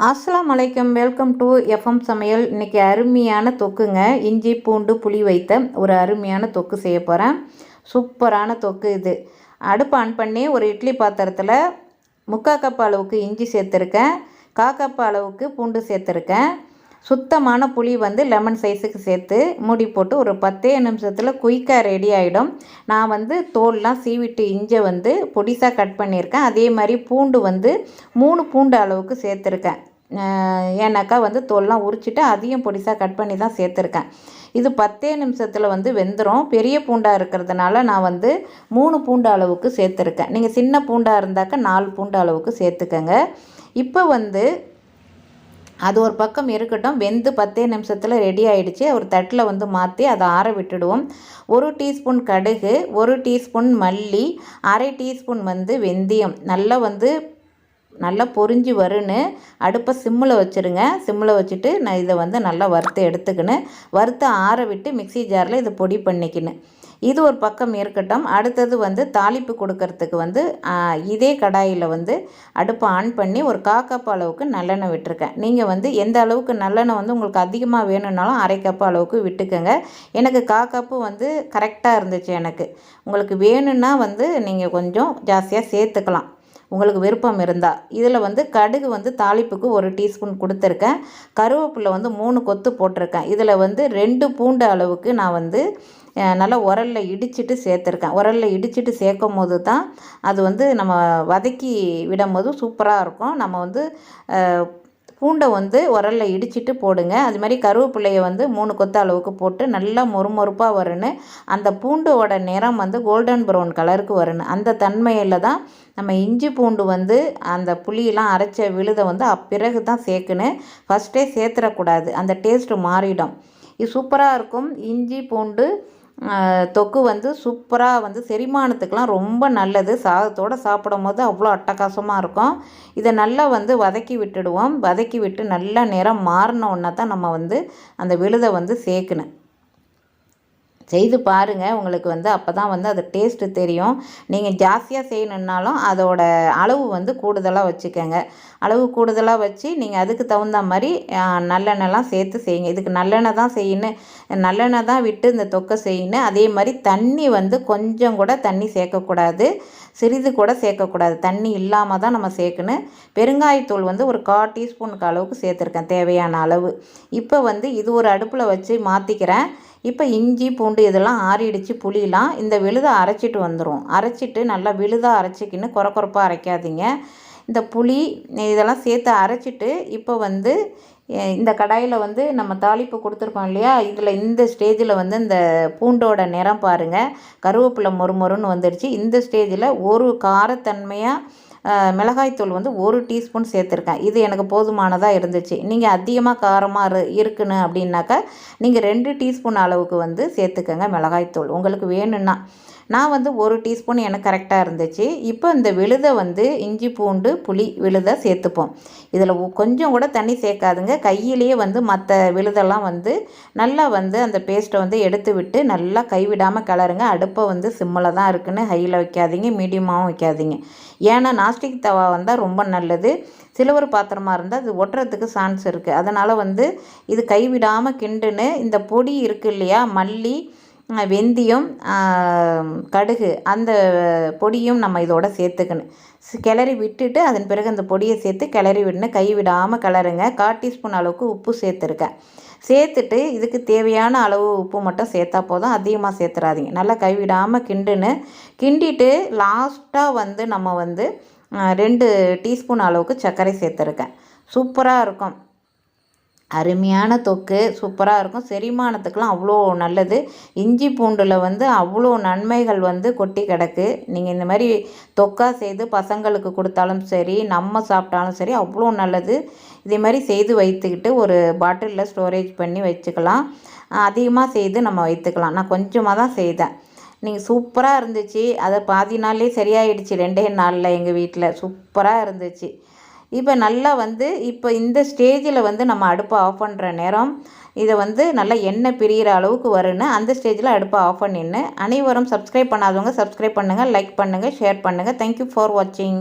அஸ்ஸலாமு அலைக்கும். Welcome to FM சமையல். இன்றைக்கி அருமையான தொக்குங்க. இஞ்சி பூண்டு புளி வைத்த ஒரு அருமையான தொக்கு செய்ய போகிறேன். சூப்பரான தொக்கு இது. அடுப்பு ஆன் பண்ணி ஒரு இட்லி பாத்திரத்தில் 3/4 கப் அளவுக்கு இஞ்சி சேர்த்துருக்கேன். 1/4 கப் அளவுக்கு பூண்டு சேர்த்துருக்கேன். சுத்தமான புளி லெமன் சைஸுக்கு சேர்த்து மூடி போட்டு ஒரு 10 நிமிஷத்தில் குயிக்காக ரெடி ஆகிடும். நான் தோல்லாம் சீவிட்டு இஞ்சை பொடிசாக கட் பண்ணியிருக்கேன். அதே மாதிரி பூண்டு 3 பூண்டு அளவுக்கு சேர்த்துருக்கேன். ஏன்னாக்கா தோல்லாம் உரிச்சிட்டு அதையும் பொடிசாக கட் பண்ணி தான் சேர்த்துருக்கேன். இது 10 நிமிஷத்தில் வெந்துடும். பெரிய பூண்டாக இருக்கிறதுனால நான் 3 பூண்டு அளவுக்கு சேர்த்துருக்கேன். நீங்கள் சின்ன பூண்டாக இருந்தாக்கா 4 பூண்டு அளவுக்கு சேர்த்துக்கங்க. இப்போ அது ஒரு பக்கம் இருக்கட்டும். வெந்து 10 நிமிஷத்தில் ரெடி ஆகிடுச்சு. ஒரு தட்டில் மாற்றி அதை ஆற விட்டுடுவோம். 1 டீஸ்பூன் கடுகு, 1 டீஸ்பூன் மல்லி, 1/2 டீஸ்பூன் வெந்தயம் நல்லா பொரிஞ்சு வருன்னு அடுப்பை சிம்மில் வச்சுருங்க. சிம்மில் வச்சுட்டு நான் இதை நல்லா வறுத்து எடுத்துக்கின்னு வறுத்து ஆற விட்டு மிக்சி ஜாரில் இதை பொடி பண்ணிக்கின்னு இது ஒரு பக்கம் இருக்கட்டும். அடுத்தது தாளிப்பு கொடுக்கறதுக்கு இதே கடாயில் அடுப்பை ஆன் பண்ணி ஒரு 1/4 கப் அளவுக்கு நல்லெண்ணெய் விட்டுருக்கேன். நீங்கள் எந்த அளவுக்கு நல்லெண்ணெய் உங்களுக்கு அதிகமாக வேணும்னாலும் 1/2 கப் அளவுக்கு விட்டுக்கோங்க. எனக்கு 1/4 கப்பு கரெக்டாக இருந்துச்சு. எனக்கு உங்களுக்கு வேணும்னா நீங்கள் கொஞ்சம் ஜாஸ்தியாக சேர்த்துக்கலாம், உங்களுக்கு விருப்பம் இருந்தால். இதில் கடுகு தாளிப்புக்கு 1 டீஸ்பூன் கொடுத்துருக்கேன். கருவேப்பிலை 3 கொத்து போட்டிருக்கேன். இதில் 2 பூண்டு அளவுக்கு நான் நல்லா உரலில் இடிச்சிட்டு சேர்த்துருக்கேன். உரலில் இடிச்சிட்டு சேர்க்கும் போது தான் அது நம்ம வதக்கி விடும் போது சூப்பராக இருக்கும். நம்ம பூண்டை உரலில் இடிச்சிட்டு போடுங்க. அது மாதிரி கருவேப்பிலையை 3 கொத்து அளவுக்கு போட்டு நல்லா மொறுமொறுப்பாக வரணும். அந்த பூண்டோட நிறம் கோல்டன் ப்ரௌன் கலருக்கு வரணும். அந்த தன்மையில் தான் நம்ம இஞ்சி பூண்டு அந்த புளியெலாம் அரைச்ச விழுதை பிறகு தான் சேர்க்கணும். ஃபஸ்ட்டே சேர்த்துடக்கூடாது, அந்த டேஸ்ட்டு மாறிடும். இது சூப்பராக இருக்கும். இஞ்சி பூண்டு தொக்கு சூப்பராக செரிமானத்துக்கெலாம் ரொம்ப நல்லது. சாதத்தோடு சாப்பிடும் போது அவ்வளோ அட்டகாசமாக இருக்கும். இதை நல்லா வதக்கி விட்டுடுவோம். வதக்கி விட்டு நல்லா நிறம் மாறினோன்னா தான் நம்ம அந்த விழுதை சேர்க்கணும். செய்து பாருங்கள். உங்களுக்கு அப்போ தான் அது டேஸ்ட்டு தெரியும். நீங்கள் ஜாஸ்தியாக செய்யணுன்னாலும் அதோட அளவு கூடுதலாக வச்சுக்கோங்க. அளவு கூடுதலாக வச்சு நீங்கள் அதுக்கு தகுந்த மாதிரி நல்லெண்ணெய்லாம் சேர்த்து செய்யுங்க. இதுக்கு நல்லெண்ணெய் தான் செய்யணும், நல்லெண்ணெய் தான் விட்டு இந்த தொக்கை செய்யணும். அதே மாதிரி தண்ணி கொஞ்சம் கூட தண்ணி சேர்க்கக்கூடாது, சிறிது கூட சேர்க்கக்கூடாது. தண்ணி இல்லாமல் தான் நம்ம சேர்க்கணும். பெருங்காயத்தூள் ஒரு 1/4 டீஸ்பூனுக்கு அளவுக்கு சேர்த்துருக்கேன், தேவையான அளவு. இப்போ இது ஒரு அடுப்பில் வச்சு மாற்றிக்கிறேன். இப்போ இஞ்சி பூண்டு இதெல்லாம் ஆறிடுச்சு. புளியெலாம் இந்த விழுதை அரைச்சிட்டு வந்துடும். அரைச்சிட்டு நல்லா விழுதாக அரைச்சிக்கின்னு கொரப்பாக அரைக்காதீங்க. இந்த புளி இதெல்லாம் சேர்த்து அரைச்சிட்டு இப்போ இந்த கடாயில் நம்ம தாளிப்பு கொடுத்துருக்கோம் இல்லையா, இதில் இந்த ஸ்டேஜில் இந்த பூண்டோட நிறம் பாருங்கள், கருவேப்பிலை மொறுமொறுன்னு வந்துடுச்சு. இந்த ஸ்டேஜில் ஒரு காரத்தன்மையாக மிளகாய்த்தூள் 1 டீஸ்பூன் சேர்த்துருக்கேன். இது எனக்கு போதுமானதாக இருந்துச்சு. நீங்கள் அதிகமாக காரமாக இருக்குன்னு அப்படின்னாக்கா நீங்கள் 2 டீஸ்பூன் அளவுக்கு சேர்த்துக்கங்க மிளகாய்த்தூள், உங்களுக்கு வேணும்னா. நான் 1 டீஸ்பூன் எனக்கு கரெக்டாக இருந்துச்சு. இப்போ இந்த விழுதை இஞ்சி பூண்டு புளி விழுதை சேர்த்துப்போம். இதில் கொஞ்சம் கூட தண்ணி சேர்க்காதுங்க. கையிலேயே மற்ற விழுதெல்லாம் நல்லா அந்த பேஸ்ட்டை எடுத்து விட்டு நல்லா கைவிடாமல் கிளறுங்க. அடுப்பை சிம்மில் தான் இருக்குன்னு ஹையில் வைக்காதீங்க, மீடியமாகவும் வைக்காதீங்க. ஏன்னா நாஸ்டிக் தவா ரொம்ப நல்லது. சில்வர் பாத்திரமாக இருந்தால் அது ஒட்டுறதுக்கு சான்ஸ் இருக்குது. அதனால் இது கைவிடாமல் கிண்டுன்னு இந்த பொடி இருக்குது இல்லையா, மல்லி, வெந்தயம், கடுகு, அந்த பொடியும் நம்ம இதோட சேர்த்துக்கணும். கிளறி விட்டுட்டு அதன் பிறகு அந்த பொடியை சேர்த்து கிளறி விடணும். கை விடாமல் கிளறுங்க. 1/4 டீஸ்பூன் அளவுக்கு உப்பு சேர்த்துருக்கேன். சேர்த்துட்டு இதுக்கு தேவையான அளவு உப்பு மட்டும் சேர்த்தா போதும், அதிகமாக சேர்த்துறாதீங்க. நல்லா கைவிடாமல் கிண்டிட்டு லாஸ்ட்டாக நம்ம 2 டீஸ்பூன் அளவுக்கு சர்க்கரை சேர்த்துருக்கேன். சூப்பராக இருக்கும். அருமையான தொக்கு சூப்பராக இருக்கும். செரிமானத்துக்கெலாம் அவ்வளோ நல்லது. இஞ்சி பூண்டில் அவ்வளோ நன்மைகள் கொட்டி கிடக்கு. நீங்கள் இந்த மாதிரி தொக்கா செய்து பசங்களுக்கு கொடுத்தாலும் சரி, நம்ம சாப்பிட்டாலும் சரி, அவ்வளோ நல்லது. இதே மாதிரி செய்து வைத்துக்கிட்டு ஒரு பாட்டிலில் ஸ்டோரேஜ் பண்ணி வச்சுக்கலாம். அதிகமாக செய்து நம்ம வைத்துக்கலாம். நான் கொஞ்சமாக தான் செய்தேன். நீங்கள் சூப்பராக இருந்துச்சு. அதை பாதி நாள்லேயே சரியாயிடுச்சு. 2 நாளில் எங்கள் வீட்டில் சூப்பராக இருந்துச்சு. இப்போ நல்லா இப்போ இந்த ஸ்டேஜில் நம்ம அடுப்பை ஆஃப் பண்ணுற நேரம் இதை நல்லா எண்ணெய் பிரிகிற அளவுக்கு வரணும். அந்த ஸ்டேஜில் அடுப்பை ஆஃப் பண்ணின்னு. அனைவரும் சப்ஸ்கிரைப் பண்ணாதவங்க சப்ஸ்கிரைப் பண்ணுங்கள், லைக் பண்ணுங்கள், ஷேர் பண்ணுங்கள். தேங்க்யூ ஃபார் வாட்சிங்.